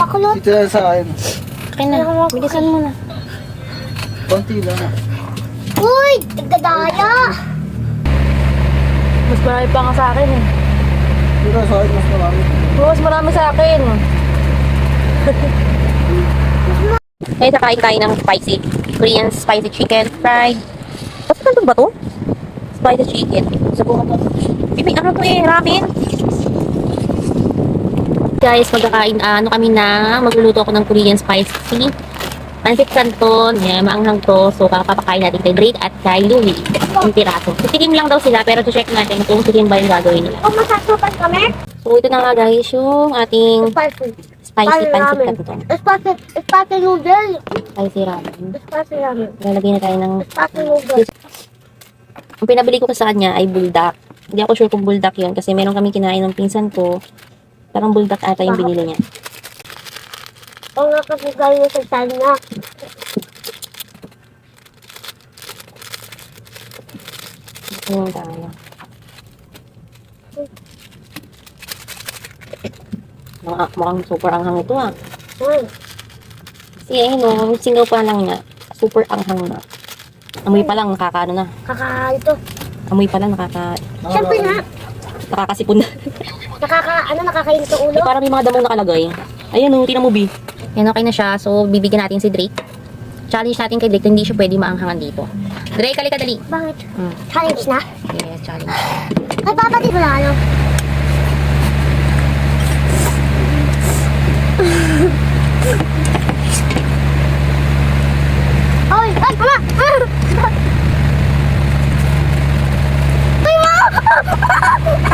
Makulot. Dito lang sa akin. Okay na, bilisan mo na. Konti lang. Uy! Nagdadaya! Mas marami pa nga sa akin eh. Dito sa akin mas marami. Mas marami sa akin. Ngayon nakain tayo ng spicy. Korean spicy chicken fried. Ba't nandun ba to? Spicy chicken. Sabukan mo. May ano to eh, ramen. Guys, magkakain, kami na. Magluluto ako ng Korean spicy. Pancit Canton. Yan, maanghang to. So, kakapapakain natin kay Drake at kay Louie. Yung piraso. Titikim lang daw sila, pero check natin kung tikim ba yung gagawin nila. Kung masasupan kami, So, ito na nga guys, yung ating spicy. spicy pancit ramen. canton. Spicy noodle. Spicy ramen. Spicy ramen. Lalagyan na tayo ng... Spicy noodle. Ang pinabili ko sa kanya ay buldak. Hindi ako sure kung buldak yun kasi meron kami kinain ng pinsan ko. Parang buldak ata yung binili niya. O nga kasi galing sa China. Ito yung tayo. Mukhang super anghang ito ah. Kasi ayun singaw pa lang niya. Super anghang na. Amoy pa lang nakakaano na. Ito. Amoy pa lang Siyempre nga. nakakasipon na. Nakakain sa ulo. Parang may mga damong nakalagay. Ayun oh, tinan mo B. Yan okay na siya. So bibigyan natin si Drake. Challenge natin kay Drake, hindi siya pwede maanghangan dito. Drake, halika dali. Bakit? Challenge na? Yes, challenge. Ay, papatid mo na ano? Ay, mama! Ay, mama!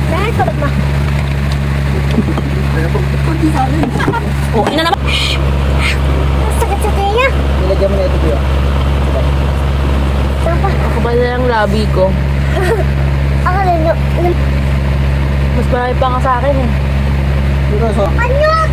Dahil tulog ma. Konti sa akin. Oh, ina naman. Sakit sa tenga. Nilagyan mo na ito kuya. Papa, Ako ba na lang labi ko? ako rin Mas marami pa nga sa akin eh. Dito sa Ano?